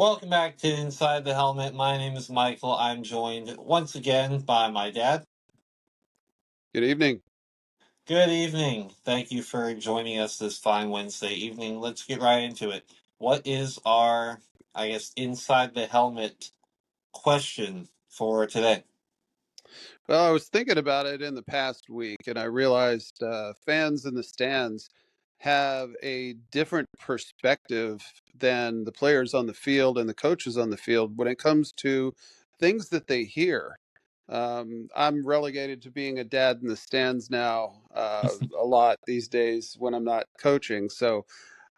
Welcome back to Inside the Helmet. My name is Michael. I'm joined once again by my dad. Good evening. Good evening. Thank you for joining us this fine Wednesday evening. Let's get right into it. What is our, Inside the Helmet question for today? Well, I was thinking about it in the past week, and I realized fans in the stands have a different perspective than the players on the field and the coaches on the field when it comes to things that they hear. I'm relegated to being a dad in the stands now a lot these days when I'm not coaching. So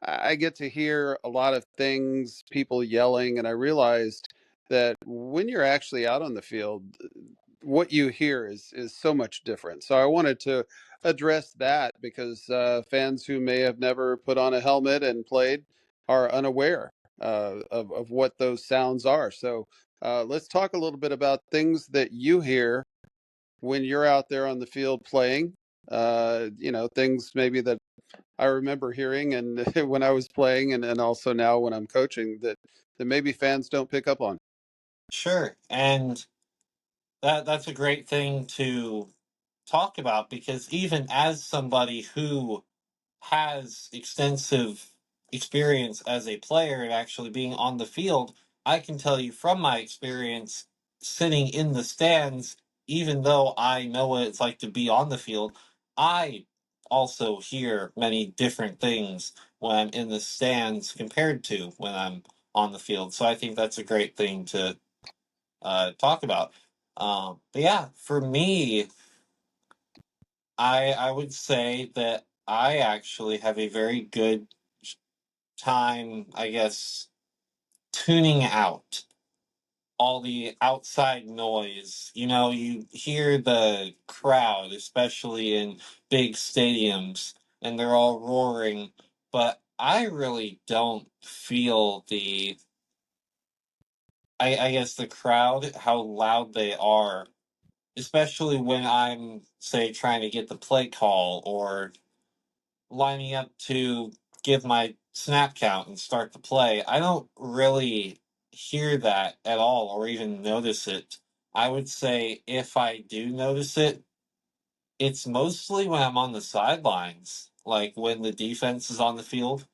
I get to hear a lot of things, people yelling, and I realized that when you're actually out on the field, what you hear is so much different. So I wanted to address that because fans who may have never put on a helmet and played are unaware of what those sounds are. So let's talk a little bit about things that you hear when you're out there on the field playing. Things maybe that I remember hearing and when I was playing and also now when I'm coaching that maybe fans don't pick up on. Sure. And that's a great thing to talk about because even as somebody who has extensive experience as a player and actually being on the field, I can tell you from my experience sitting in the stands, even though I know what it's like to be on the field, I also hear many different things when I'm in the stands compared to when I'm on the field. So I think that's a great thing to talk about. But yeah, for me, I would say that I actually have a very good time, tuning out all the outside noise. You know, you hear the crowd, especially in big stadiums, and they're all roaring, but I really don't feel the crowd, how loud they are, especially when I'm, say, trying to get the play call or lining up to give my snap count and start the play. I don't really hear that at all or even notice it. I would say if I do notice it, it's mostly when I'm on the sidelines, like when the defense is on the field.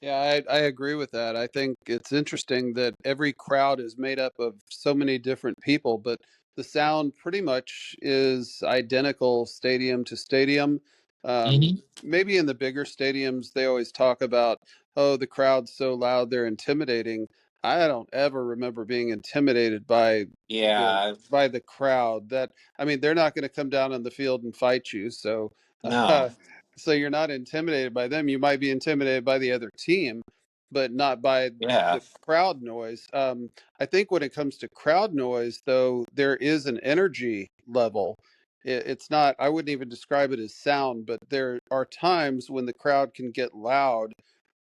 Yeah, I agree with that. I think it's interesting that every crowd is made up of so many different people, but the sound pretty much is identical stadium to stadium. Um, Hmm. Maybe in the bigger stadiums, they always talk about, oh, the crowd's so loud, they're intimidating. I don't ever remember being intimidated by Yeah, the crowd. That I mean, they're not going to come down on the field and fight you, so no, so you're not intimidated by them. You might be intimidated by the other team, but not by yeah, the crowd noise. I think when it comes to crowd noise, though, there is an energy level. It's not, I wouldn't even describe it as sound, but there are times when the crowd can get loud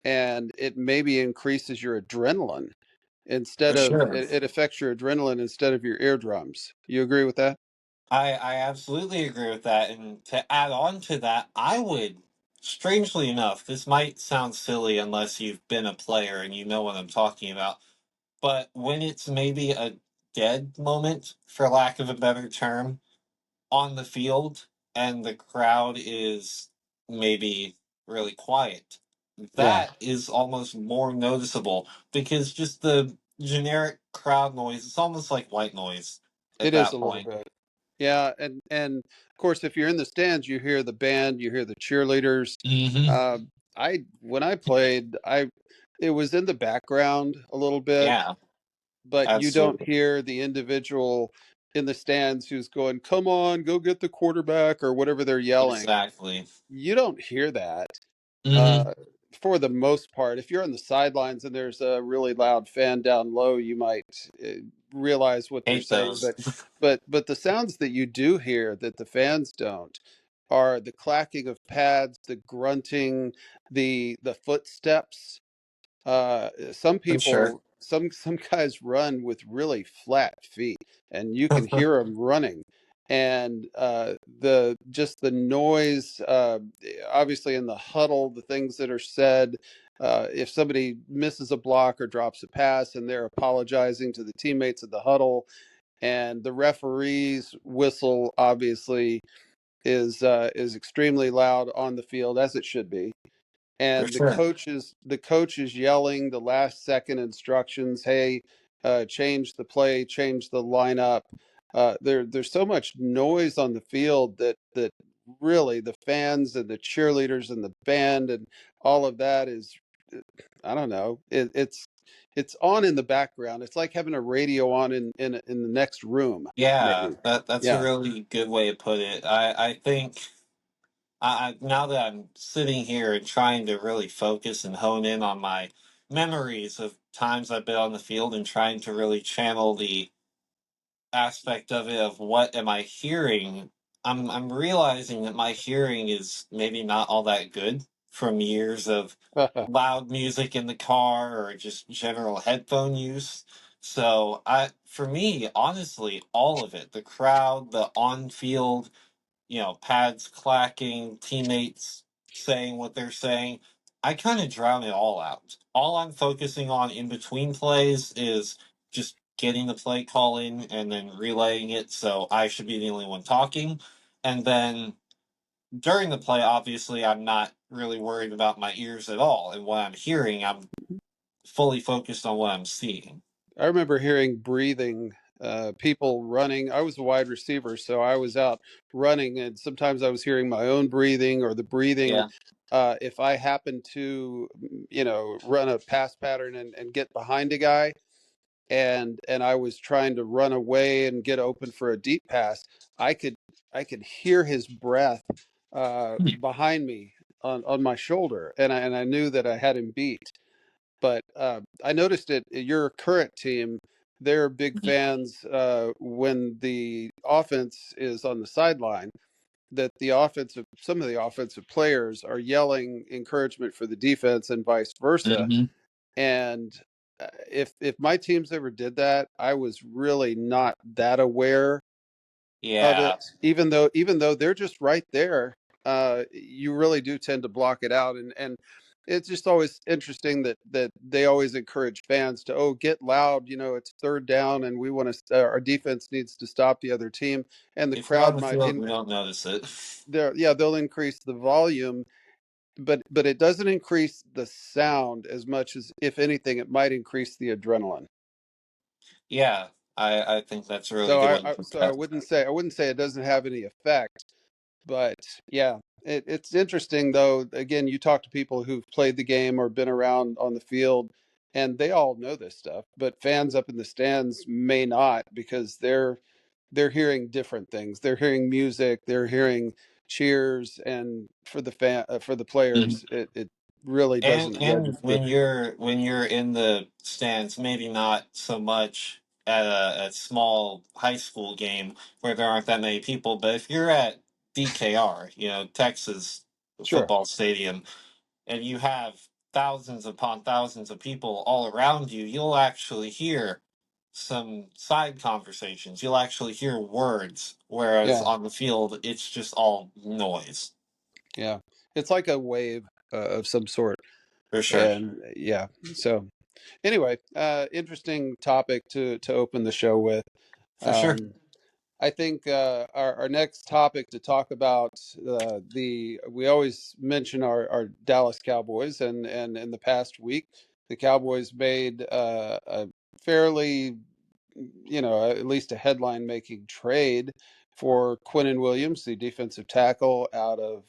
and it maybe increases your adrenaline for instead of, sure. it affects your adrenaline instead of your eardrums. You agree with that? I absolutely agree with that. And to add on to that, I would, strangely enough, this might sound silly unless you've been a player and you know what I'm talking about, but when it's maybe a dead moment, for lack of a better term, on the field and the crowd is maybe really quiet, Yeah, that is almost more noticeable because just the generic crowd noise, it's almost like white noise at it is a that little point. bit. Yeah, and of course, if you're in the stands, you hear the band, you hear the cheerleaders. Hmm. Uh, I when I played, I it was in the background a little bit, Yeah, but you don't absolutely. hear the individual in the stands who's going, "Come on, go get the quarterback," or whatever they're yelling. Exactly. You don't hear that Hmm. uh, for the most part. If you're on the sidelines and there's a really loud fan down low, you might realize what they're Hate saying. those. But the sounds that you do hear that the fans don't are the clacking of pads, the grunting, the footsteps. Some For sure. people, some guys run with really flat feet, and you can hear them running. And the just the noise, obviously in the huddle, the things that are said. if somebody misses a block or drops a pass, and they're apologizing to the teammates of the huddle, and the referee's whistle obviously is extremely loud on the field, as it should be, For and sure. the coach is yelling the last second instructions. Hey, change the play, change the lineup. There's so much noise on the field that really the fans and the cheerleaders and the band and all of that is, I don't know, it's on in the background. It's like having a radio on in the next room, Yeah, maybe. that's a Yeah. really good way to put it. I think now that I'm sitting here and trying to really focus and hone in on my memories of times I've been on the field and trying to really channel the aspect of it of what am I hearing, I'm realizing that my hearing is maybe not all that good from years of loud music in the car or just general headphone use. So I for me, honestly, all of it, the crowd, the on field, pads clacking, teammates saying what they're saying. I kind of drown it all out. All I'm focusing on in between plays is just getting the play call in and then relaying it. So I should be the only one talking. And then during the play, obviously, I'm not really worried about my ears at all. And what I'm hearing, I'm fully focused on what I'm seeing. I remember hearing breathing, people running. I was a wide receiver, so I was out running, and sometimes I was hearing my own breathing or the breathing. Yeah. If I happened to, run a pass pattern and get behind a guy, and I was trying to run away and get open for a deep pass, I could I could hear his breath behind me on my shoulder, and I knew that I had him beat. But I noticed it at your current team. They're big fans when the offense is on the sideline. That some of the offensive players are yelling encouragement for the defense and vice versa. Hmm. And if my teams ever did that, I was really not that aware of Yeah, it, even though they're just right there. You really do tend to block it out, and it's just always interesting that they always encourage fans to, oh, get loud, it's third down and we want to, our defense needs to stop the other team, and the if you're on crowd the might field, in we don't notice it. there, yeah, they'll increase the volume, but it doesn't increase the sound as much as, if anything, it might increase the adrenaline. Yeah, I think that's a really So good I, way to I put so that. I wouldn't say it doesn't have any effect. But yeah, it's interesting though. Again, you talk to people who've played the game or been around on the field, and they all know this stuff. But fans up in the stands may not, because they're hearing different things. They're hearing music. They're hearing cheers, and for the players, it really And doesn't and register. when you're in the stands, maybe not so much at a small high school game where there aren't that many people, but if you're at DKR, Texas Sure. football stadium, and you have thousands upon thousands of people all around you, you'll actually hear some side conversations. You'll actually hear words, whereas Yeah. on the field, it's just all noise. Yeah. It's like a wave of some sort, For sure. and yeah. So anyway, interesting topic to open the show with. For sure. Um, I think our next topic to talk about, the we always mention our Dallas Cowboys, and in the past week, the Cowboys made a fairly, at least a headline making trade for Quinnen Williams, the defensive tackle out of,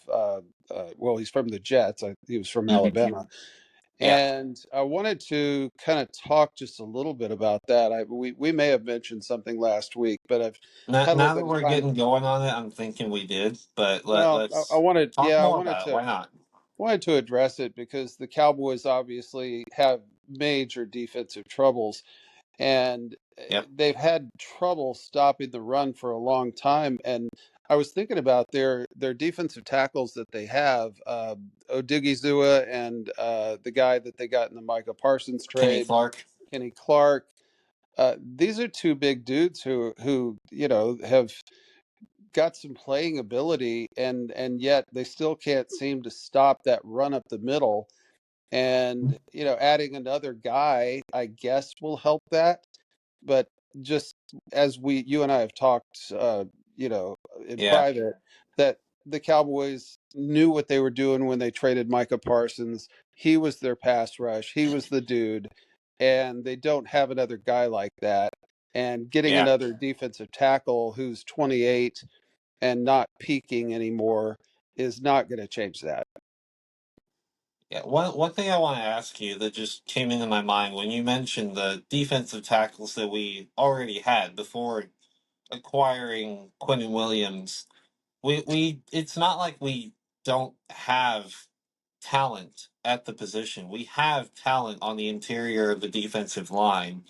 well, he's from the Jets. He was from Hmm. Alabama, Yeah. and I wanted to kind of talk just a little bit about that. We may have mentioned something last week, but I've Now, had a little now that bit of we're time. getting going on it, I'm thinking we did, but Well, I let's wanted, talk yeah, I more wanted about it. to Why not? address it because the Cowboys obviously have major defensive troubles, and Yep. they've had trouble stopping the run for a long time. And I was thinking about their defensive tackles that they have, Odigizua, and the guy that they got in the Micah Parsons Kenny trade, Clark. Kenny Clark. These are two big dudes who have got some playing ability, and yet they still can't seem to stop that run up the middle. And adding another guy, I guess, will help that. But just as you and I have talked, you know, in Yeah, private, that the Cowboys knew what they were doing when they traded Micah Parsons. He was their pass rush. He was the dude, and they don't have another guy like that. And getting yeah, another defensive tackle who's 28 and not peaking anymore is not going to change that. yeah. One thing I want to ask you that just came into my mind when you mentioned the defensive tackles that we already had before acquiring Quentin Williams. We it's not like we don't have talent at the position. We have talent on the interior of the defensive line,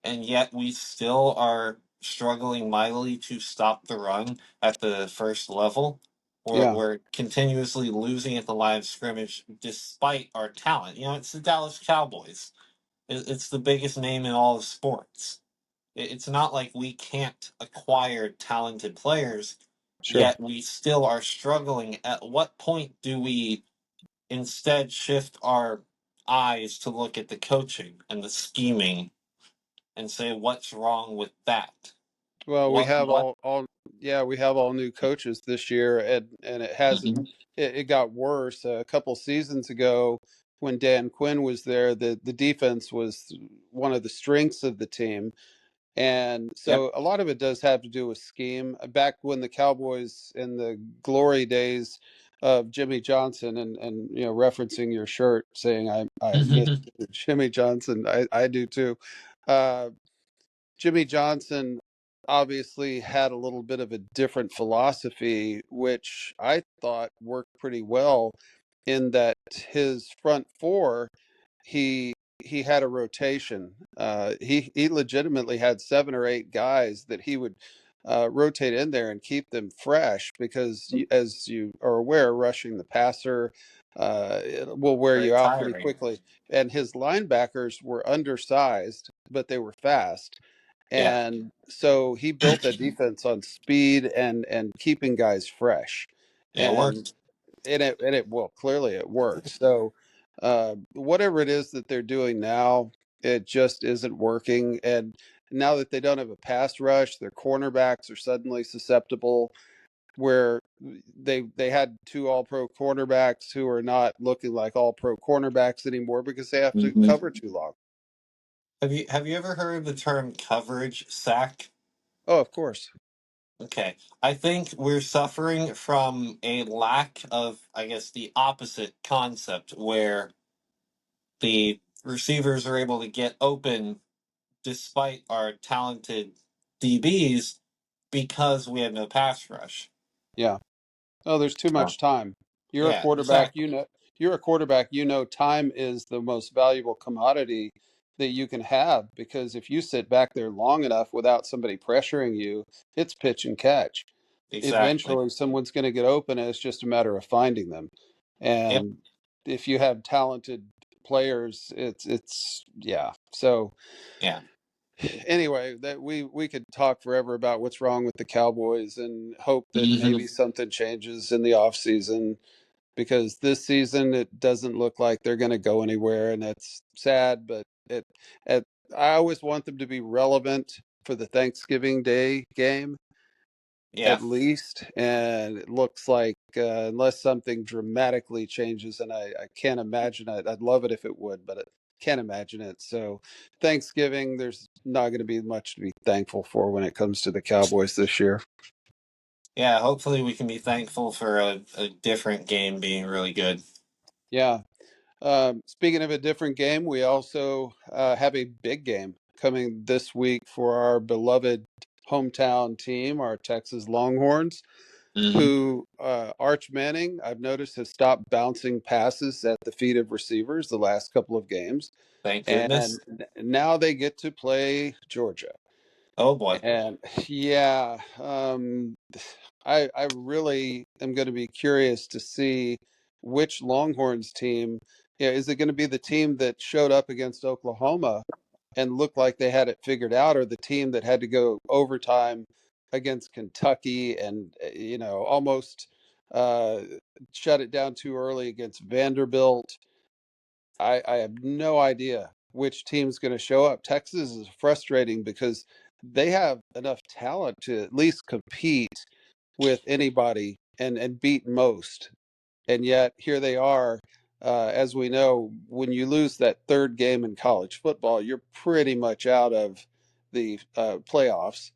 and yet we still are struggling mightily to stop the run at the first level. Yeah, We're continuously losing at the line of scrimmage despite our talent. You know, it's the Dallas Cowboys. It's the biggest name in all of sports. It's not like we can't acquire talented players, sure. yet we still are struggling. At what point do we instead shift our eyes to look at the coaching and the scheming and say what's wrong with that? Well, we What have what all yeah, we have all new coaches this year, and it hasn't Mhm. it got worse. A couple seasons ago when Dan Quinn was there, the defense was one of the strengths of the team. And Yep. so a lot of it does have to do with scheme. Back when the Cowboys in the glory days of Jimmy Johnson, and referencing your shirt saying I miss Jimmy Johnson, I do too. Uh Jimmy Johnson obviously had a little bit of a different philosophy, which I thought worked pretty well in that his front four, he had a rotation. He legitimately had 7 or 8 guys that he would rotate in there and keep them fresh because, as you are aware, rushing the passer it will wear Very you out pretty tiring. quickly. And his linebackers were undersized, but they were fast, Yeah. and so he built that defense on speed and keeping guys fresh. Yeah, it And worked. it well, clearly it works. So whatever it is that they're doing now, it just isn't working. And now that they don't have a pass rush, their cornerbacks are suddenly susceptible, where they had 2 all-pro cornerbacks who are not looking like all-pro cornerbacks anymore because they have to Mhm. cover too long. Have you ever heard of the term coverage sack? Oh, of course. Okay. I think we're suffering from a lack of, I guess, the opposite concept where the receivers are able to get open despite our talented DBs because we have no pass rush. Yeah. Oh, there's too Oh. much time. You're a Yeah, quarterback, exactly. time is the most valuable commodity that you can have, because if you sit back there long enough without somebody pressuring you, it's pitch and catch. Exactly. Eventually someone's going to get open, and it's just a matter of finding them. Yep. And if you have talented players, it's yeah. So Yeah. anyway, that we could talk forever about what's wrong with the Cowboys and hope that Hmm. maybe something changes in the off season, because this season it doesn't look like they're going to go anywhere, and that's sad. But it I always want them to be relevant for the Thanksgiving Day game Yeah. at least, and it looks like unless something dramatically changes, and I can't imagine it. I'd love it if it would, but I can't imagine it. So Thanksgiving, there's not going to be much to be thankful for when it comes to the Cowboys this year. Yeah. Hopefully, we can be thankful for a different game being really good. Yeah. Speaking of a different game, we also have a big game coming this week for our beloved hometown team, our Texas Longhorns, Hmm. who Arch Manning, I've noticed, has stopped bouncing passes at the feet of receivers the last couple of games. Thank And goodness. now they get to play Georgia. Oh boy. And yeah, I really am going to be curious to see which Longhorns team. Yeah, is it going to be the team that showed up against Oklahoma and looked like they had it figured out, or the team that had to go overtime against Kentucky and almost uh, shut it down too early against Vanderbilt? I have no idea which team's going to show up. Texas is frustrating because they have enough talent to at least compete with anybody and beat most. And yet here they are. As we know, when you lose that third game in college football, you're pretty much out of the playoffs.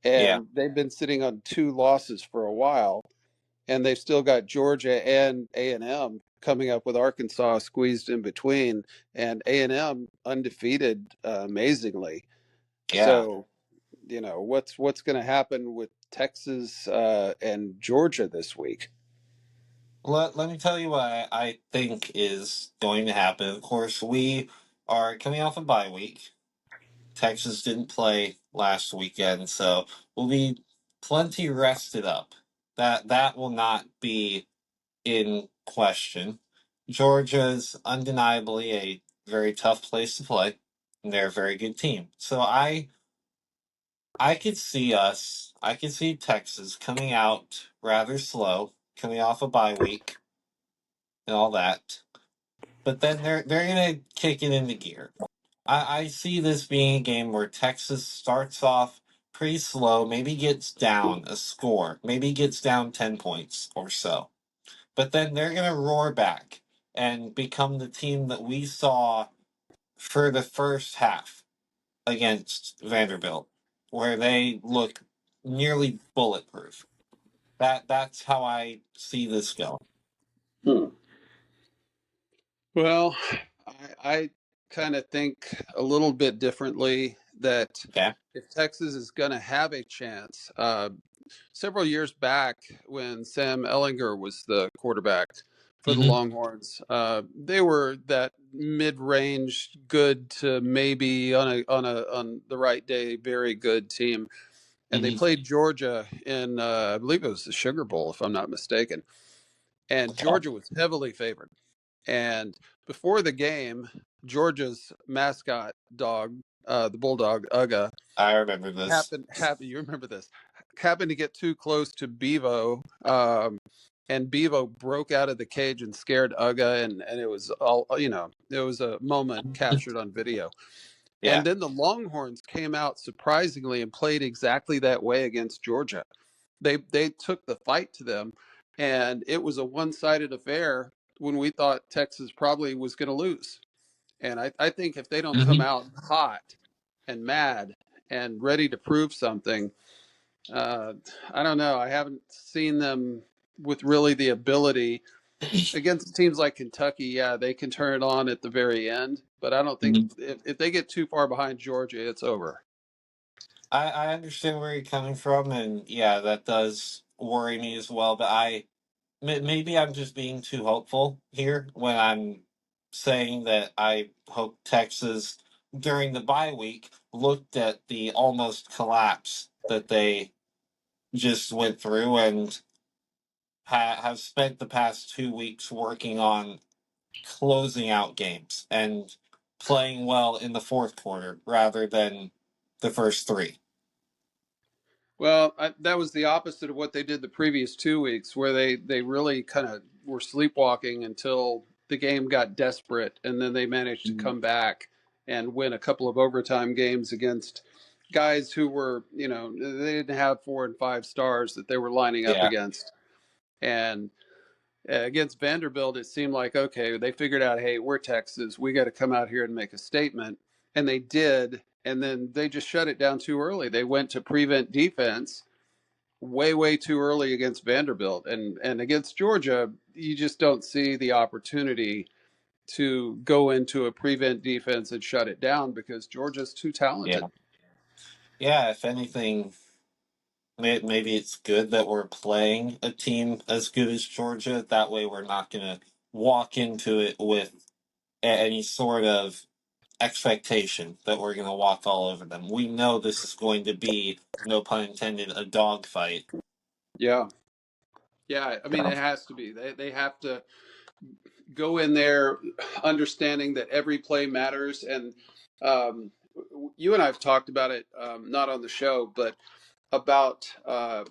Yeah, And they've been sitting on two losses for a while, and they've still got Georgia and A&M coming up with Arkansas squeezed in between, and A&M undefeated amazingly. yeah. So, what's going to happen with Texas and Georgia this week? Let me tell you what I think is going to happen. Of course, we are coming off a bye week. Texas didn't play last weekend, so we'll be plenty rested up. That will not be in question. Georgia's undeniably a very tough place to play, and they're a very good team. So I could see Texas coming out rather slow, coming off a bye week and all that. But then they're gonna kick it into gear. I see this being a game where Texas starts off pretty slow, maybe gets down a score, maybe gets down 10 points or so. But then they're gonna roar back and become the team that we saw for the first half against Vanderbilt, where they look nearly bulletproof. That's how I see this going. Hmm. Well, I kind of think a little bit differently that Okay. if Texas is going to have a chance, several years back when Sam Ellinger was the quarterback for the Hmm. Longhorns, they were that mid-range, good to maybe on the right day, very good team, and they Hmm. played Georgia in I believe it was the Sugar Bowl, if I'm not mistaken, and Okay. Georgia was heavily favored. And before the game, Georgia's mascot dog, the bulldog Uga, I remember this. happened. You remember this? Happened to get too close to Bevo, and Bevo broke out of the cage and scared Uga, and it was all it was a moment captured on video. Yeah. And then the Longhorns came out surprisingly and played exactly that way against Georgia. They took the fight to them, and it was a one-sided affair when we thought Texas probably was going to lose. And I think if they don't come Hmm. out hot and mad and ready to prove something, uh, I don't know. I haven't seen them with really the ability against teams like Kentucky. Yeah, they can turn it on at the very end, but I don't think if they get too far behind Georgia, it's over. I understand where you're coming from, and yeah, that does worry me as well. But maybe I'm just being too hopeful here when I'm saying that I hope Texas during the bye week looked at the almost collapse that they just went through and have spent the past 2 weeks working on closing out games and playing well in the fourth quarter rather than the first three. Well, that was the opposite of what they did the previous 2 weeks, where they really kind of were sleepwalking until the game got desperate, and then they managed to Mhm. come back and win a couple of overtime games against guys who were, they didn't have 4 and 5 stars that they were lining up Yeah, against. And against Vanderbilt, it seemed like, okay, they figured out, hey, we're Texas. We got to come out here and make a statement. And they did. And then they just shut it down too early. They went to prevent defense way, way too early against Vanderbilt. And against Georgia, you just don't see the opportunity to go into a prevent defense and shut it down because Georgia's too talented. yeah, yeah. If anything, maybe it's good that we're playing a team as good as Georgia. That way, we're not gonna walk into it with any sort of expectation that we're gonna walk all over them. We know this is going to be, no pun intended, a dogfight. Yeah. Yeah. I mean, it has to be. They have to go in there understanding that every play matters. And um, you and I have talked about it, not on the show, but about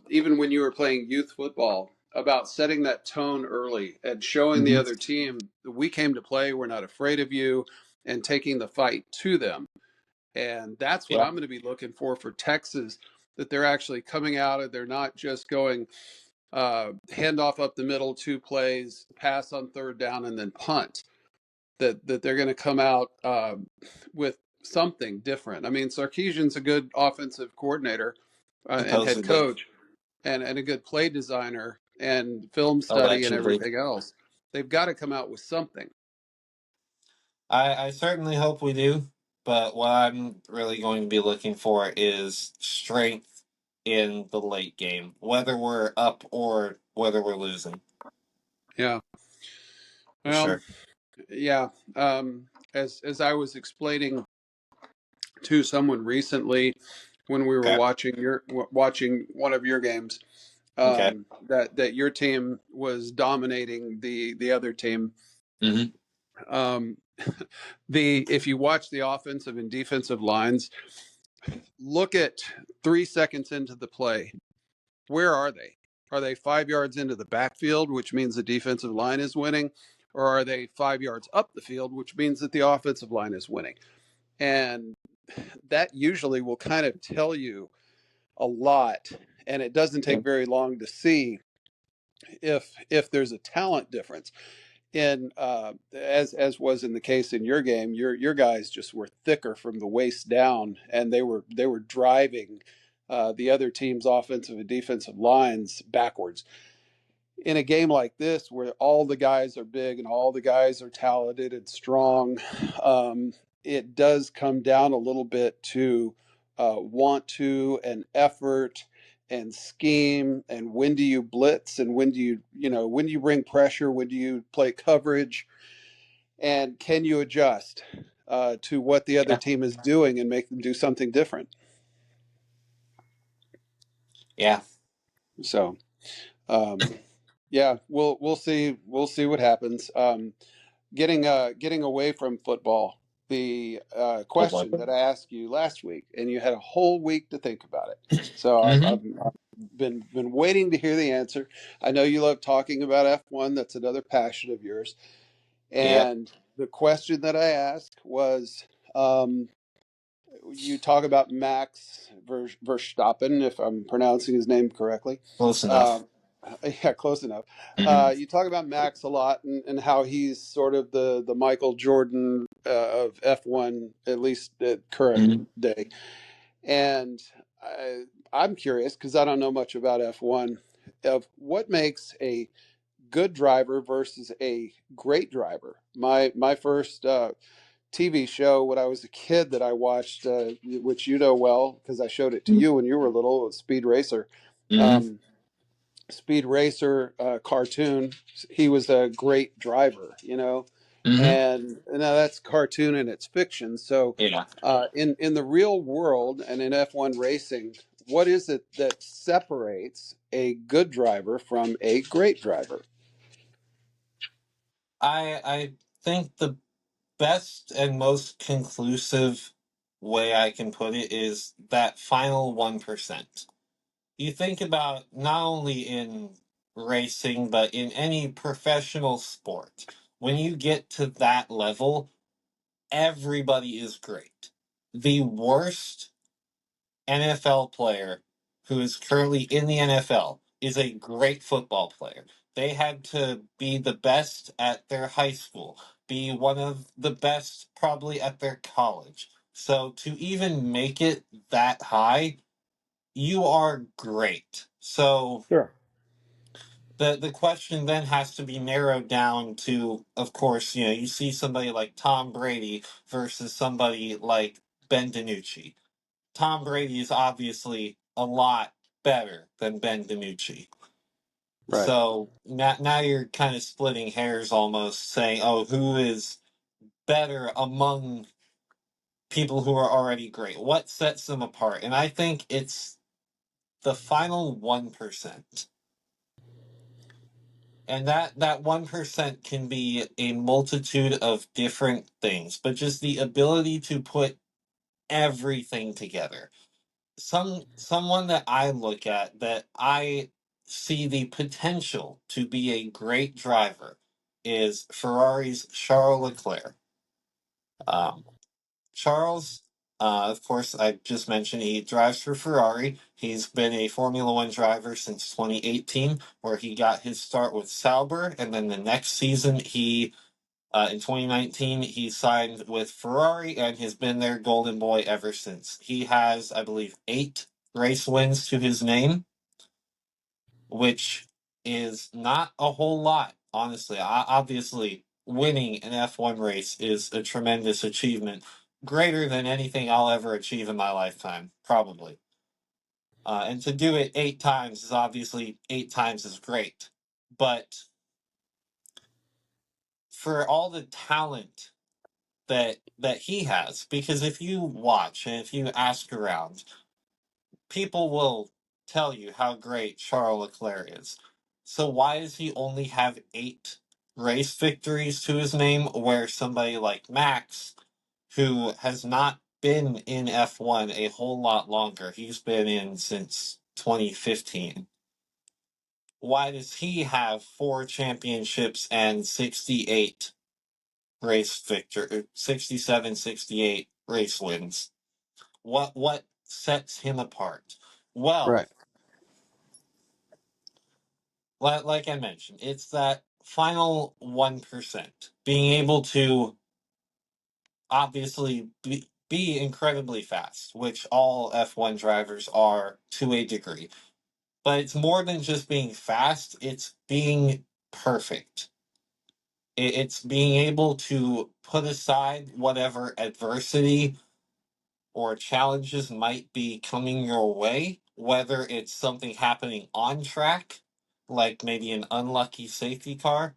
even when you were playing youth football. about setting that tone early and showing the Hmm. other team that we came to play, we're not afraid of you, and taking the fight to them. And that's what Yeah, I'm going to be looking for Texas, that they're actually coming out and they're not just going handoff up the middle, two plays, pass on third down, and then punt. That they're going to come out with something different. I mean, Sarkeesian's a good offensive coordinator and head supposedly. coach, and a good play designer and film study and Allegedly. everything else. They've got to come out with something. I certainly hope we do, but what I'm really going to be looking for is strength in the late game, whether we're up or whether we're losing, Yeah. for Well, sure. yeah. As I was explaining to someone recently when we were Okay. watching one of your games, Okay. that your team was dominating the other team. Hmm. Um, the if you watch the offensive and defensive lines, look at 3 seconds into the play. Where are they? Are they 5 yards into the backfield, which means the defensive line is winning, or are they 5 yards up the field, which means that the offensive line is winning? And that usually will kind of tell you a lot. And it doesn't take very long to see if there's a talent difference. And as was in the case in your game, your guys just were thicker from the waist down, and they were driving the other team's offensive and defensive lines backwards. In a game like this, where all the guys are big and all the guys are talented and strong, um, it does come down a little bit to want to and effort and scheme, and when do you blitz, and when do you bring pressure, when do you play coverage, and can you adjust to what the other Yeah. team is doing and make them do something different. Yeah. So um, yeah, we'll see what happens. Getting away from football, the Oh boy. question that I asked you last week, and you had a whole week to think about it. So Hmm. I've been waiting to hear the answer. I know you love talking about F1. That's another passion of yours. Yep. And the question that I asked was, um, you talk about Max Verstappen, if I'm pronouncing his name correctly. Close enough. Um, yeah, close enough. Hmm. You talk about Max a lot, and how he's sort of the Michael Jordan of F1, at least at current Hmm. day. And I'm curious, because I don't know much about F1, of what makes a good driver versus a great driver. My first TV show when I was a kid that I watched, which you know well because I showed it to you when you were little, was Speed Racer. Hmm. Um, Speed Racer cartoon. He was a great driver, Hmm. and now that's cartoon and it's fiction. So, Yeah. in the real world and in F1 racing, what is it that separates a good driver from a great driver? I think the best and most conclusive way I can put it is that final 1%. You think about not only in racing, but in any professional sport. When you get to that level, everybody is great. The worst NFL player who is currently in the NFL is a great football player. They had to be the best at their high school, be one of the best probably at their college. So to even make it that high, you are great. So Sure. the question then has to be narrowed down to, of course, you see somebody like Tom Brady versus somebody like Ben DiNucci. Tom Brady is obviously a lot better than Ben DiNucci. Right. So now you're kind of splitting hairs almost, saying, oh, who is better among people who are already great? What sets them apart? And I think it's the final 1%. And that 1% can be a multitude of different things, but just the ability to put everything together. Someone that I look at that I see the potential to be a great driver is Ferrari's Charles Leclerc. Um, Charles, of course, I just mentioned he drives for Ferrari. He's been a Formula One driver since 2018, where he got his start with Sauber, and then the next season in 2019, he signed with Ferrari and has been their golden boy ever since. He has, I believe, 8 race wins to his name, which is not a whole lot, honestly. Obviously, winning an F1 race is a tremendous achievement, greater than anything I'll ever achieve in my lifetime, probably. And to do it 8 times is obviously 8 times as great. But for all the talent that he has, because if you watch and if you ask around, people will tell you how great Charles Leclerc is. So why does he only have 8 race victories to his name, where somebody like Max, who has not been in F1 a whole lot longer, he's been in since 2015. Why does he have 4 championships and 68 67, 68 race wins? What sets him apart? Well, Right. like I mentioned, it's that final 1%. Being able to obviously be incredibly fast, which all F1 drivers are to a degree. But it's more than just being fast, it's being perfect. It's being able to put aside whatever adversity or challenges might be coming your way, whether it's something happening on track, like maybe an unlucky safety car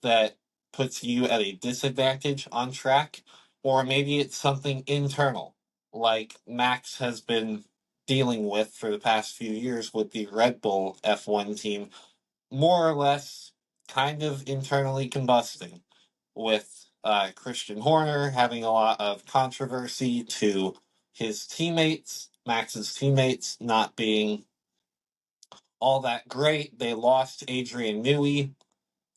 that puts you at a disadvantage on track, or maybe it's something internal, like Max has been dealing with for the past few years with the Red Bull F1 team, more or less kind of internally combusting, with Christian Horner having a lot of controversy to his teammates, Max's teammates, not being all that great. They lost Adrian Newey,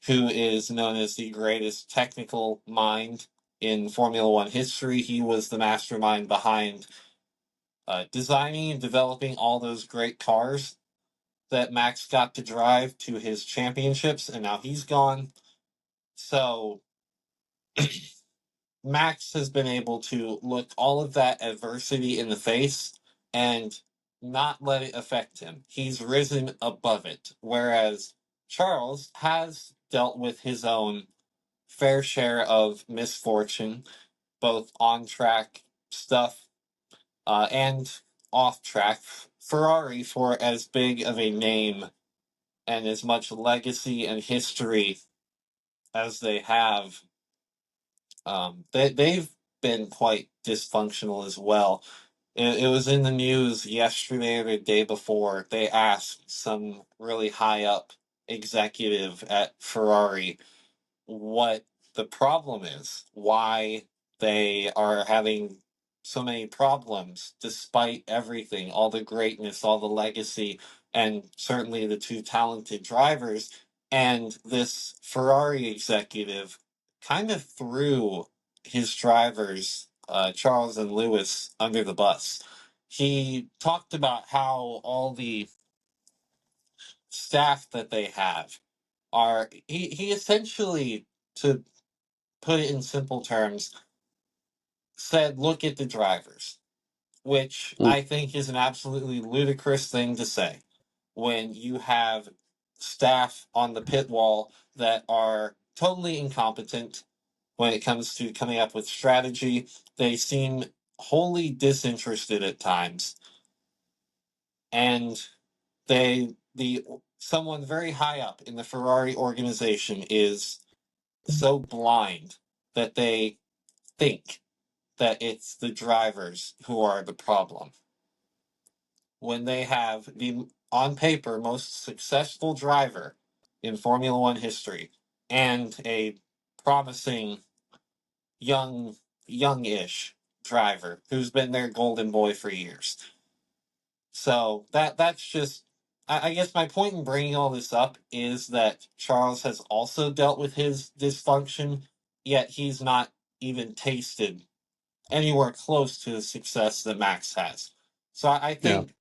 who is known as the greatest technical mind in Formula One history. He was the mastermind behind designing and developing all those great cars that Max got to drive to his championships, and now he's gone. So Max has been able to look all of that adversity in the face and not let it affect him. He's risen above it. Whereas Charles has dealt with his own fair share of misfortune, both on track stuff and off track. Ferrari, for as big of a name and as much legacy and history as they have, they've been quite dysfunctional as well. It was in the news yesterday or the day before. They asked some really high up executive at Ferrari what the problem is, why they are having so many problems despite everything, all the greatness, all the legacy, and certainly the 2 talented drivers. And this Ferrari executive kind of threw his drivers, Charles and Lewis, under the bus. He talked about how all the staff that they have are, he essentially, to put it in simple terms, said, look at the drivers, which Mm. I think is an absolutely ludicrous thing to say when you have staff on the pit wall that are totally incompetent when it comes to coming up with strategy. They seem wholly disinterested at times, and the someone very high up in the Ferrari organization is so blind that they think that it's the drivers who are the problem, when they have the, on paper, most successful driver in Formula One history and a promising young youngish driver who's been their golden boy for years. So that's just I guess my point in bringing all this up is that Charles has also dealt with his dysfunction, yet he's not even tasted anywhere close to the success that Max has. So I Yeah. think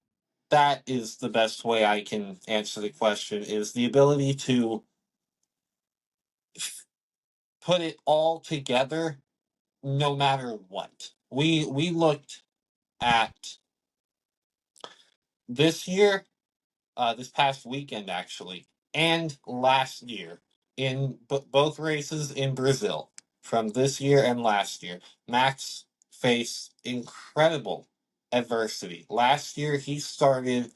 that is the best way I can answer the question, is the ability to put it all together no matter what. We looked at this year, this past weekend actually, and last year in both races in Brazil from this year and last year. Max faced incredible adversity. Last year he started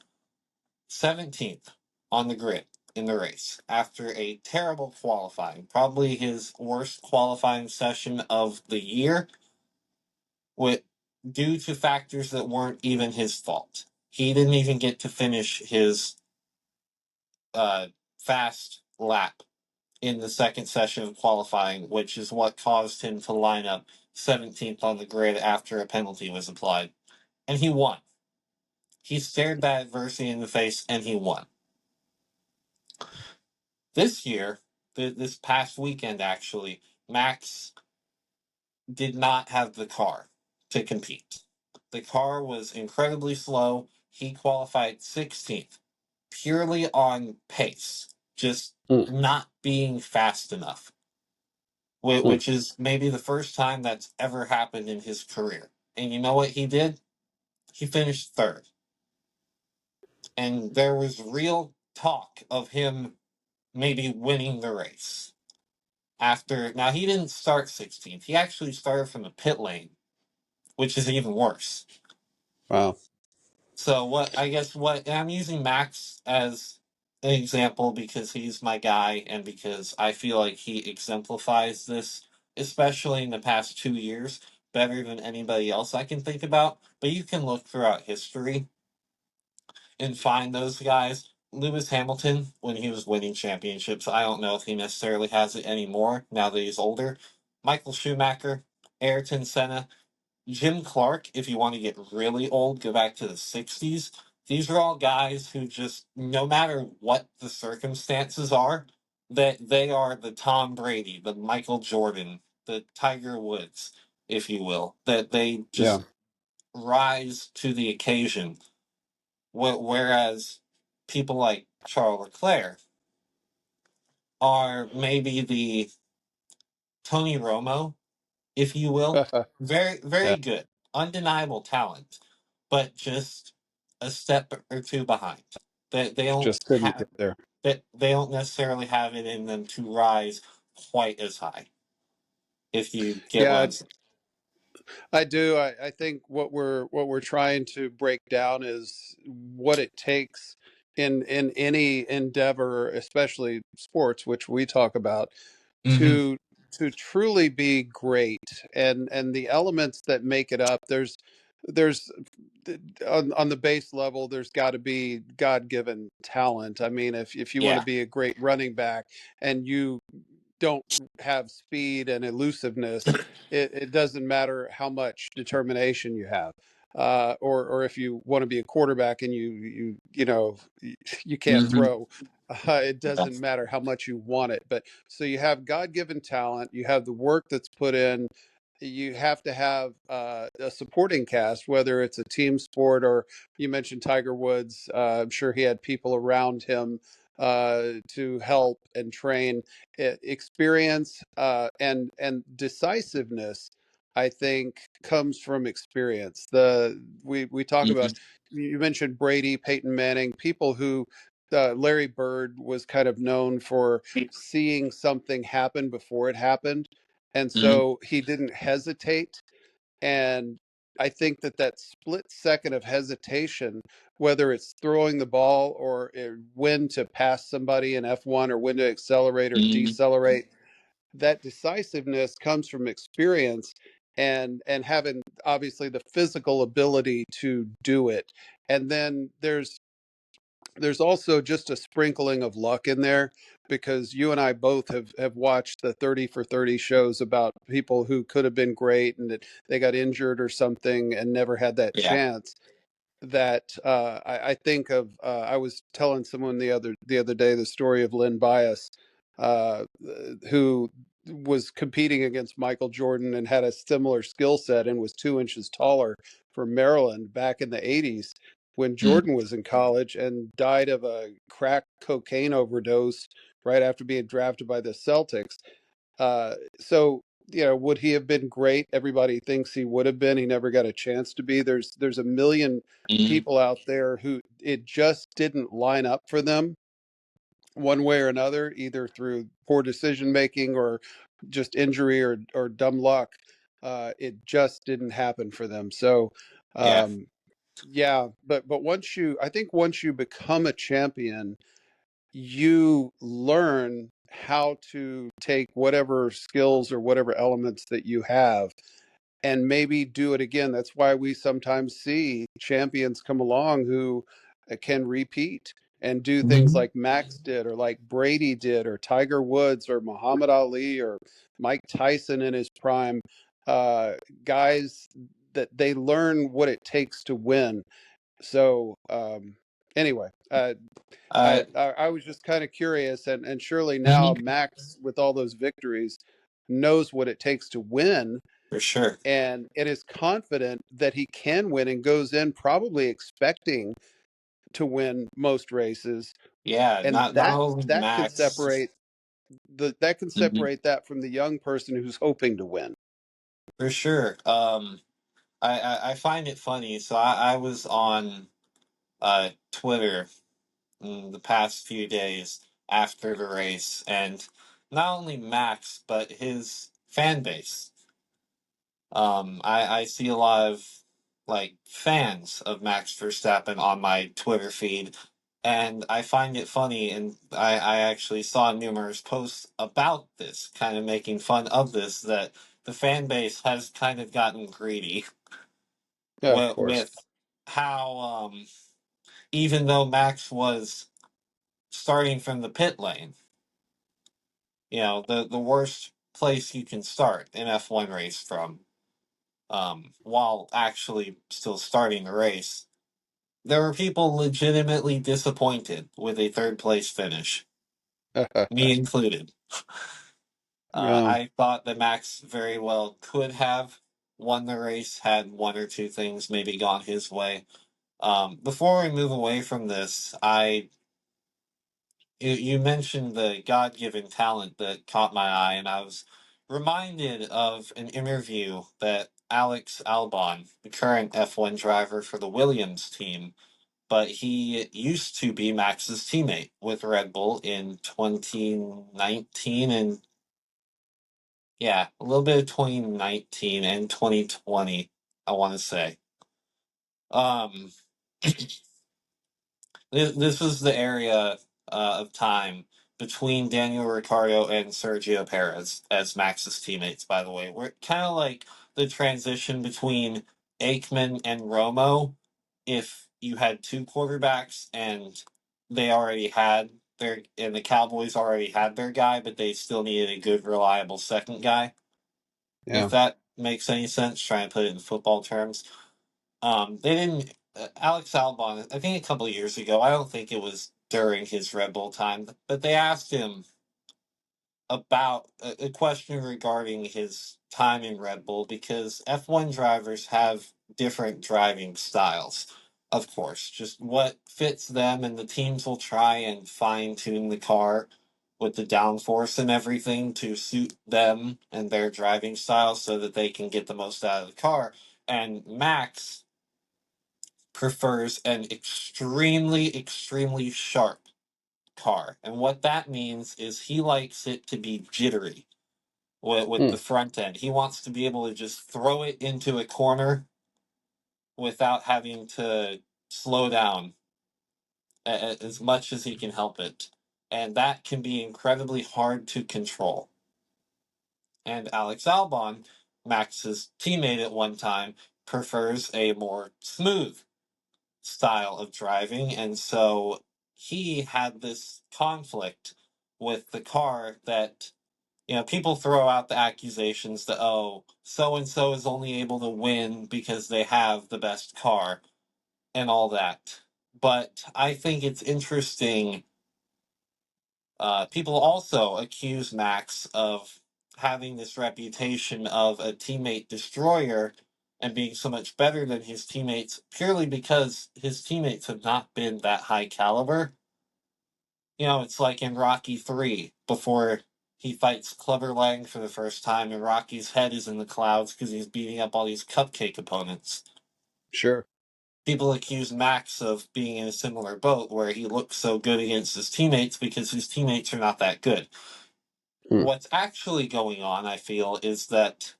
17th on the grid in the race after a terrible qualifying, probably his worst qualifying session of the year, with due to factors that weren't even his fault. He didn't even get to finish his uh, fast lap in the second session of qualifying, which is what caused him to line up 17th on the grid after a penalty was applied. And he won. He stared that adversity in the face and he won. This year, this past weekend actually, Max did not have the car to compete. The car was incredibly slow. He qualified 16th, purely on pace, just Mm, not being fast enough, mm. which is maybe the first time that's ever happened in his career. And you know what he did? He finished third. And there was real talk of him maybe winning the race. After, now he didn't start 16th. He actually started from the pit lane, which is even worse. Wow. So what I guess what and I'm using Max as an example because he's my guy and because I feel like he exemplifies this, especially in the past 2 years, better than anybody else I can think about. But you can look throughout history and find those guys. Lewis Hamilton, when he was winning championships, I don't know if he necessarily has it anymore now that he's older. Michael Schumacher, Ayrton Senna, Jim Clark, if you want to get really old, go back to the 60s. These are all guys who just, no matter what the circumstances are, that they are the Tom Brady, the Michael Jordan, the Tiger Woods, if you will, that they Yeah. just rise to the occasion. Whereas people like Charles Leclerc are maybe the Tony Romo, if you will. Very, Yeah. very good. Undeniable talent, but just a step or two behind. They don't Just couldn't have get there. that they don't necessarily have it in them to rise quite as high, if you get what Yeah, I'm saying. I do. I think what we're trying to break down is what it takes in any endeavor, especially sports, which we talk about, Mm-hmm. to to truly be great, and the elements that make it up. There's on the base level, there's got to be God-given talent. I mean, if you want to Yeah. be a great running back and you don't have speed and elusiveness, it doesn't matter how much determination you have. Or if you want to be a quarterback and you can't Mm-hmm. throw, it Yeah. doesn't matter how much you want it. But so you have God-given talent, you have the work that's put in. You have to have a supporting cast, whether it's a team sport or you mentioned Tiger Woods. I'm sure he had people around him to help and train. Experience and decisiveness, I think, comes from experience. We talk about, Mm-hmm. you mentioned Brady, Peyton Manning, people who Larry Bird was kind of known for seeing something happen before it happened, and Mm-hmm. so he didn't hesitate. And I think that split second of hesitation, whether it's throwing the ball or when to pass somebody in F1 or when to accelerate or Mm-hmm. decelerate, that decisiveness comes from experience and having obviously the physical ability to do it. And then there's also just a sprinkling of luck in there, because you and I both have watched the 30 for 30 shows about people who could have been great and that they got injured or something and never had that Yeah. chance. that I think of. I was telling someone the other day the story of Lynn Bias, who was competing against Michael Jordan and had a similar skill set and was 2 inches taller for Maryland back in the '80s when Mm. Jordan was in college and died of a crack cocaine overdose right after being drafted by the Celtics. So would he have been great? Everybody thinks he would have been. He never got a chance to be. There's a million Mm. people out there who it just didn't line up for them one way or another, either through poor decision making or just injury or dumb luck. It just didn't happen for them. So Yeah. um, yeah, but I think once you become a champion, you learn how to take whatever skills or whatever elements that you have and maybe do it again. That's why we sometimes see champions come along who can repeat and do things Mhm. like Max did, or like Brady did, or Tiger Woods, or Muhammad Ali, or Mike Tyson in his prime. Uh, Guys that they learn what it takes to win. So anyway, Uh, I was just kind of curious, and surely now mhm. Max, with all those victories, knows what it takes to win, For sure. and is confident that he can win, and goes in probably expecting to win most races, Yeah. and Not only that can Max. separate Mhm. that from the young person who's hoping to win. For sure. I find it funny. So I was on Twitter the past few days after the race, and not only Max but his fan base. I see a lot of like fans of Max Verstappen on my Twitter feed, and I find it funny. And I actually saw numerous posts about this, kind of making fun of this, that the fan base has kind of gotten greedy Yeah, of course. with how even though Max was starting from the pit lane, the worst place you can start an F1 race from, while actually still starting the race, there were people legitimately disappointed with a third place finish, me included. Yeah. I thought that Max very well could have won the race had one or two things maybe gone his way. Before we move away from this, you mentioned the God given talent that caught my eye, and I was reminded of an interview that Alex Albon, the current F1 driver for the Williams team, but he used to be Max's teammate with Red Bull in 2019 and yeah, a little bit of 2019 and 2020, I want to say. Um, this was the area of time between Daniel Ricciardo and Sergio Perez as Max's teammates, by the way. We're kind of like the transition between Aikman and Romo if you had two quarterbacks and they already had and the Cowboys already had their guy, but they still needed a good, reliable second guy. If Yeah. that makes any sense, trying to put it in football terms. They didn't. Alex Albon, I think a couple of years ago, I don't think it was during his Red Bull time, but they asked him about a question regarding his time in Red Bull because F1 drivers have different driving styles, of course. Just what fits them, and the teams will try and fine tune the car with the downforce and everything to suit them and their driving style so that they can get the most out of the car. And Max prefers an extremely, extremely sharp car. And what that means is he likes it to be jittery with Hmm. the front end. He wants to be able to just throw it into a corner without having to slow down as much as he can help it. And that can be incredibly hard to control. And Alex Albon, Max's teammate at one time, prefers a more smooth style of driving, and so he had this conflict with the car that people throw out the accusations that so and so is only able to win because they have the best car, and all that. But I think it's interesting. People also accuse Max of having this reputation of a teammate destroyer and being so much better than his teammates purely because his teammates have not been that high caliber. You know, it's like in Rocky 3 before he fights Clubber Lang for the first time, and Rocky's head is in the clouds because he's beating up all these cupcake opponents. Sure. People accuse Max of being in a similar boat where he looks so good against his teammates because his teammates are not that good. Hmm. What's actually going on, I feel, is that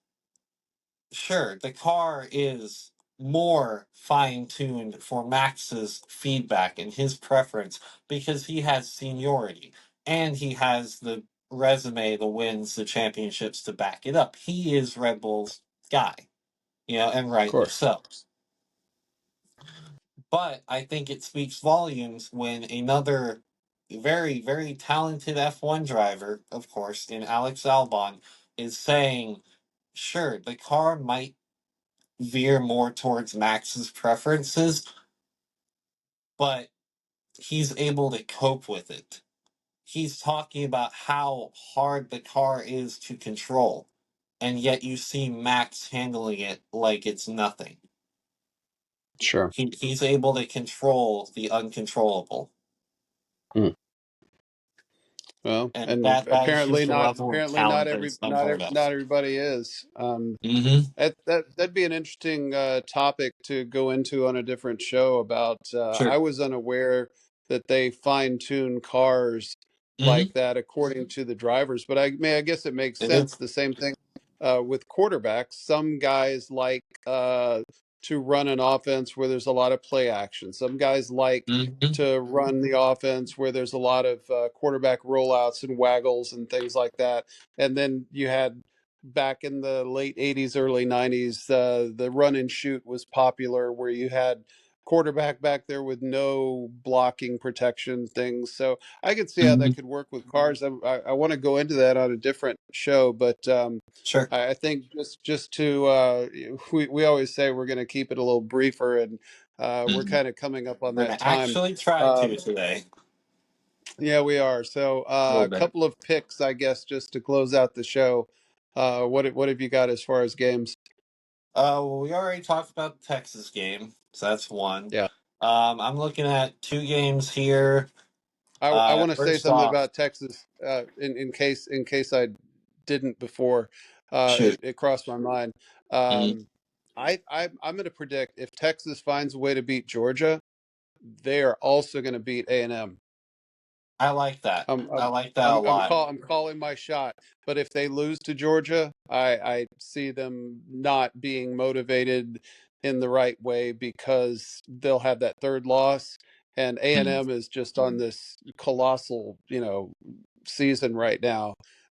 sure, the car is more fine tuned for Max's feedback and his preference because he has seniority and he has the resume, the wins, the championships to back it up. He is Red Bull's guy, you know, and Of rightly course. so. But I think it speaks volumes when another very, very talented F1 driver, of course, in Alex Albon, is saying, sure, the car might veer more towards Max's preferences, but he's able to cope with it. He's talking about how hard the car is to control, and yet you see Max handling it like it's nothing. Sure. He's able to control the uncontrollable. Hmm. Well, And and that is just a level of apparently not talent that is unheard of. not everybody is. Mm-hmm. That'd be an interesting topic to go into on a different show about. Sure. I was unaware that they fine tune cars Mm-hmm. like that according to the drivers, but I guess it makes It is. sense. The same thing with quarterbacks. Some guys like to run an offense where there's a lot of play action. Some guys like Mm-hmm. to run the offense where there's a lot of quarterback rollouts and waggles and things like that. And then you had back in the late 80s, early 90s, the run and shoot was popular where you had quarterback back there with no blocking protection things. So I could see how Mm-hmm. that could work with cars. I want to go into that on a different show, but Sure. I think just to we always say we're going to keep it a little briefer, and we're Mm-hmm. kind of coming up on We're that gonna time. actually try to Um, today. yeah, we are. So A little a bit. couple of picks, I guess, just to close out the show. What have you got as far as games? Well, we already talked about the Texas game, so that's one. Yeah, I'm looking at two games here. I want to say First something off, about Texas in case I didn't before. shoot. It crossed my mind. Mhm. Um, I'm going to predict if Texas finds a way to beat Georgia, they are also going to beat A&M. I like that. I'm I I'm like that a lot. I'm calling my shot. But if they lose to Georgia, I see them not being motivated in the right way because they'll have that third loss, and Mhm. A&M is just on this colossal, season right now.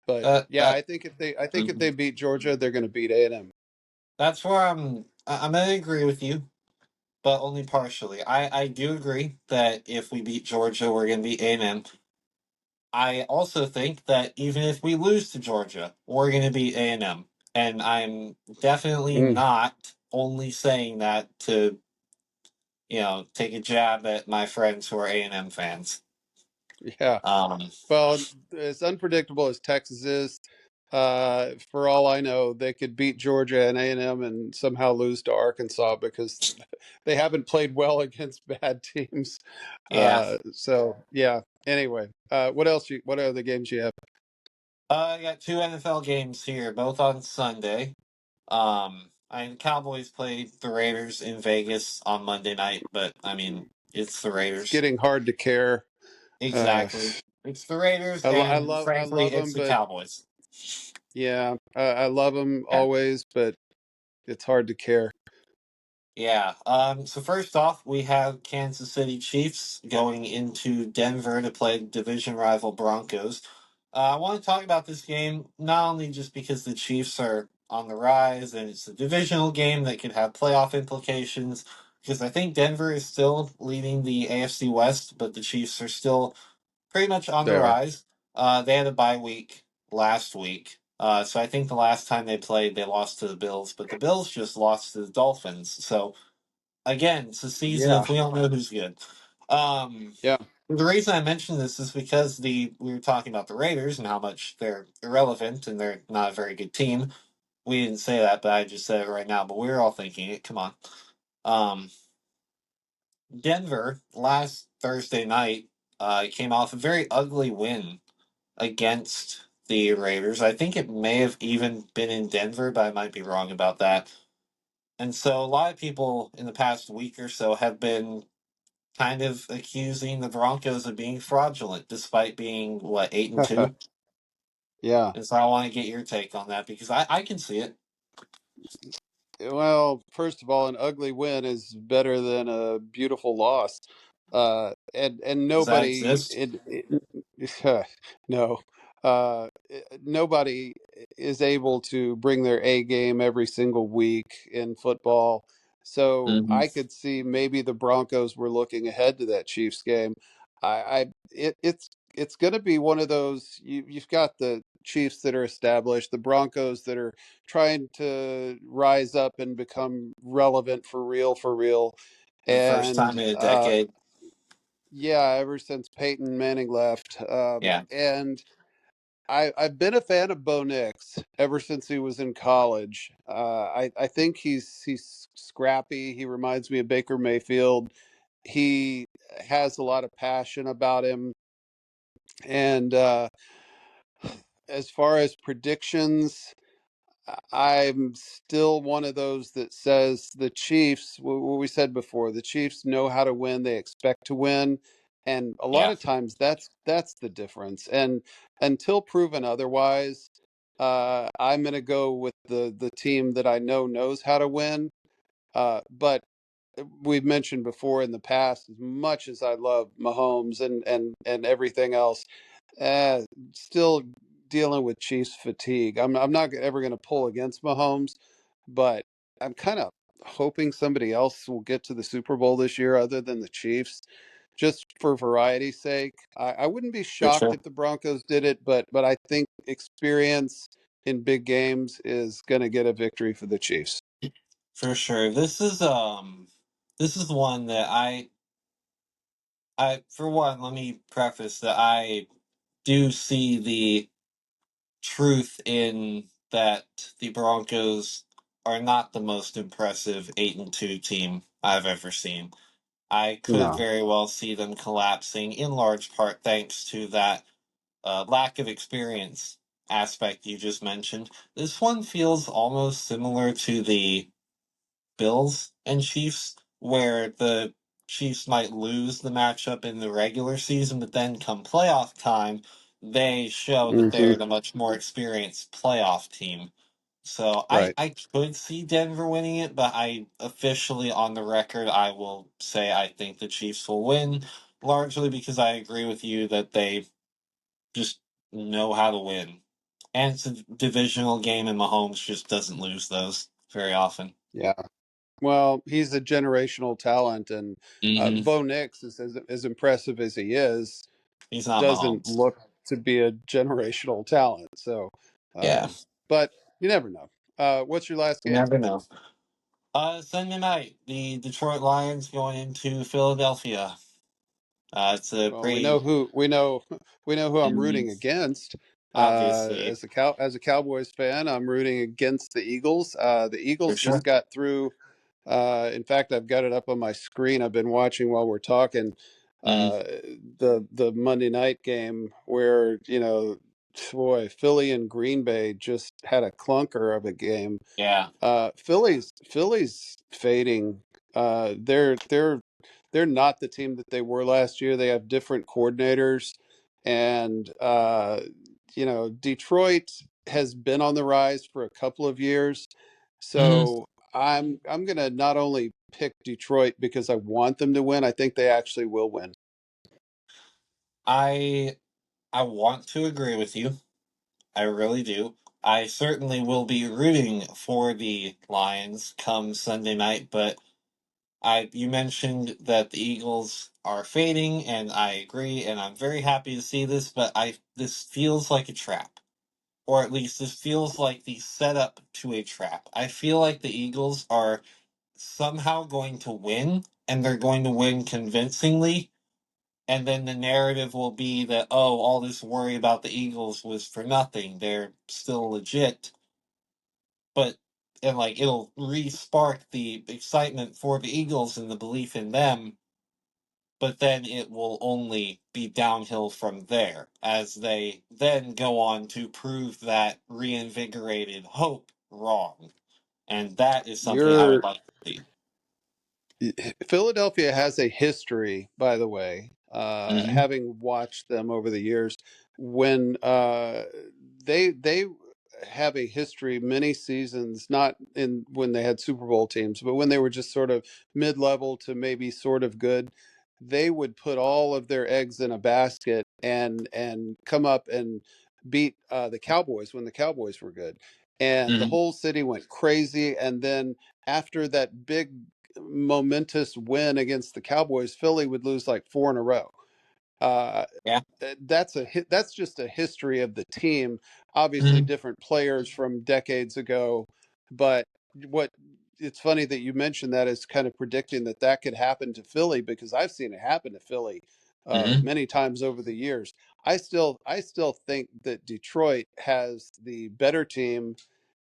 But yeah, That I think if mhm. they beat Georgia, they're going to beat A&M. That's where I'm gonna agree with you, but only partially. I do agree that if we beat Georgia, we're gonna beat A&M. I also think that even if we lose to Georgia, we're gonna beat A&M, and I'm definitely Mm, not only saying that to take a jab at my friends who are A&M fans. yeah. Um, Well, as unpredictable as Texas is, for all I know, they could beat Georgia and A&M and somehow lose to Arkansas because they haven't played well against bad teams. yeah. So yeah. Anyway, what other games you have? I got two NFL games here, both on Sunday. And Cowboys played the Raiders in Vegas on Monday night, but I mean, it's the It's Raiders. getting hard to care. Uh, Exactly. It's the Raiders, and I frankly, love it's them, the but Cowboys. yeah, I love them Yeah. always, but it's hard to care. Yeah. So first off, we have Kansas City Chiefs going into Denver to play division rival Broncos. I want to talk about this game not only just because the Chiefs are on the rise and it's a divisional game that could have playoff implications, because I think Denver is still leading the AFC West, but the Chiefs are still pretty much on the They are. rise. They had a bye week last week. So I think the last time they played, they lost to the Bills, but the Bills just lost to the Dolphins. So again, it's a season Yeah. if we don't know who's good. Um, Yeah. the reason I mention this is because we were talking about the Raiders and how much they're irrelevant and they're not a very good team. We didn't say that, but I just said it right now. But we were all thinking it. Come on. Um, Denver last Thursday night came off a very ugly win against the Raiders. I think it may have even been in Denver, but I might be wrong about that. And so a lot of people in the past week or so have been kind of accusing the Broncos of being fraudulent, despite being what 8-2. Yeah. And so I want to get your take on that because I can see it. Well, first of all, an ugly win is better than a beautiful loss. And Does that nobody exist? no, nobody is able to bring their A game every single week in football. So Hmm. I could see maybe the Broncos were looking ahead to that Chiefs game. It's going to be one of those. You've got the Chiefs that are established, the Broncos that are trying to rise up and become relevant for real. The first And time in a decade. yeah, ever since Peyton Manning left. Yeah, And I've been a fan of Bo Nix ever since he was in college. I think he's scrappy. He reminds me of Baker Mayfield. He has a lot of passion about him. And as far as predictions, I'm still one of those that says the Chiefs, what we said before, the Chiefs know how to win, they expect to win, and a lot yeah, of times that's the difference. And until proven otherwise, I'm going to go with the team that I know knows how to win. But we've mentioned before in the past, as much as I love Mahomes and everything else, uh, still dealing with Chiefs fatigue. I'm not ever going to pull against Mahomes, but I'm kind of hoping somebody else will get to the Super Bowl this year other than the Chiefs, just for variety's sake. I wouldn't be for shocked sure. if the Broncos did it, but I think experience in big games is going to get a victory for the Chiefs. For sure. This is one that I for one, let me preface that I do see the truth in that the Broncos are not the most impressive 8-2 team I've ever seen. I could No. very well see them collapsing in large part thanks to that lack of experience aspect you just mentioned. This one feels almost similar to the Bills and Chiefs, where the Chiefs might lose the matchup in the regular season, but then come playoff time, they show that Hmm. they're the much more experienced playoff team. So I, Right. I could see Denver winning it, but I officially on the record I will say I think the Chiefs will win, largely because I agree with you that they just know how to win. And it's a divisional game and Mahomes just doesn't lose those very often. Yeah. Well, he's a generational talent, and Hmm. Bo Nix is as impressive as he is, He's not doesn't Mahomes. look to be a generational talent. So, Yeah, but you never know. What's your last you game? never know. Sunday night, the Detroit Lions going into Philadelphia. It's a Well, we know pretty who we know. We know who I'm mhm, rooting against. obviously As a Cowboys fan, I'm rooting against the Eagles. The for Eagles sure. just got through. In fact, I've got it up on my screen. I've been watching while we're talking. Mm, Uh, the Monday night game where boy, Philly and Green Bay just had a clunker of a game. yeah. Philly's fading. They're not the team that they were last year. They have different coordinators, and Detroit has been on the rise for a couple of years. Hmm. So I'm gonna not only pick Detroit because I want them to win. I think they actually will win. I I want to agree with you. I really do. I certainly will be rooting for the Lions come Sunday night, but I you mentioned that the Eagles are fading, and I agree, and I'm very happy to see this, but I this feels like a trap. Or at least this feels like the setup to a trap. I feel like the Eagles are somehow going to win, and they're going to win convincingly. And then the narrative will be that, oh, all this worry about the Eagles was for nothing. They're still legit. But, and like, it'll re spark the excitement for the Eagles and the belief in them. But then it will only be downhill from there as they then go on to prove that reinvigorated hope wrong. And that is something I would You're like to see. Philadelphia has a history, by the way, Hmm. having watched them over the years, when they have a history many seasons, not in when they had Super Bowl teams, but when they were just sort of mid-level to maybe sort of good, they would put all of their eggs in a basket and come up and beat the Cowboys when the Cowboys were good. And the Hmm. whole city went crazy. And then after that big momentous win against the Cowboys, Philly would lose like four in a row. Uh, Yeah. that's just a history of the team. Obviously, Hmm. different players from decades ago, but what it's funny that you mentioned that as kind of predicting that that could happen to Philly because I've seen it happen to Philly Hmm. many times over the years. I still think that Detroit has the better team,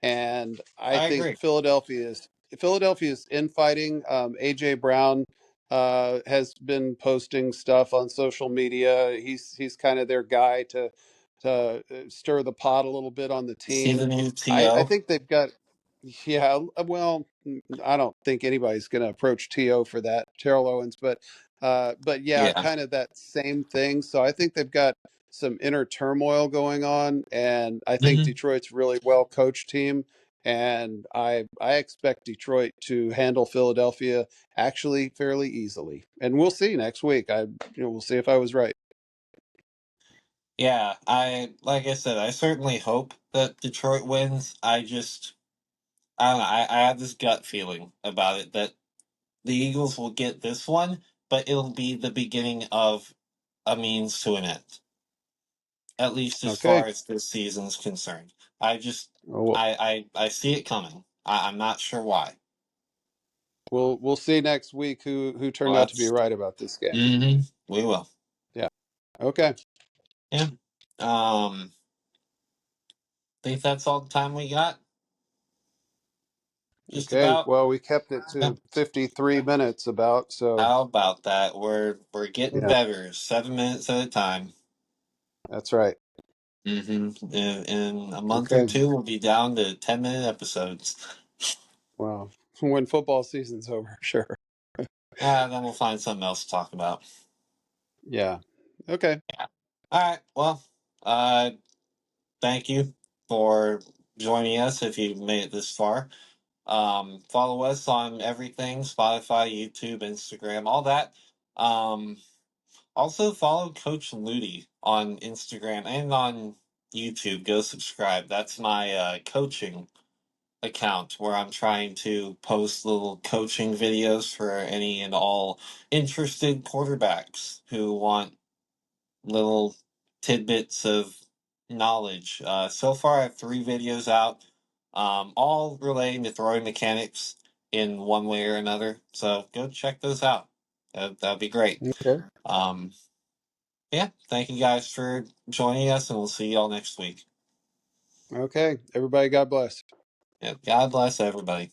and I I think agree. Philadelphia's infighting. AJ Brown has been posting stuff on social media. He's kind of their guy to stir the pot a little bit on the Is he the team. new I TO? think they've got, yeah, well, I don't think anybody's going to approach To for that, Terrell Owens, but yeah, Yeah. kind of that same thing. So I think they've got some inner turmoil going on, and I think Hmm. Detroit's a really well coached team, and I expect Detroit to handle Philadelphia actually fairly easily. And we'll see next week. We'll see if I was right. Yeah. Like I said, I certainly hope that Detroit wins. I don't know. I have this gut feeling about it that the Eagles will get this one, but it'll be the beginning of a means to an end, at least as far Okay. as this season's concerned. I just, Well, I see it coming. I'm not sure why. we'll see next week who Well, turned out to be that's, right about this game. we will. Yeah. Okay. Yeah. Think that's all the time we got. Just Okay. about. Well, we kept it Yeah. to 53 minutes about, so How about that? We're getting yeah, better, 7 minutes at a time. that's right. In a month or Okay. two, we'll be down to 10-minute episodes. Well, when football season's over, sure. Then we'll find something else to talk about. Yeah. Okay. Yeah. All right. Well, uh, thank you for joining us if you made it this far. Follow us on everything: Spotify, YouTube, Instagram, all that. Um, Also follow Coach Ludi on Instagram and on YouTube. Go subscribe. That's my coaching account where I'm trying to post little coaching videos for any and all interested quarterbacks who want little tidbits of knowledge. So far, I have 3 videos out, all relating to throwing mechanics in one way or another. So go check those out. That'd be great. Okay. Um, yeah, thank you guys for joining us, and we'll see y'all next week. Okay. Everybody, God bless. Yeah, God bless everybody.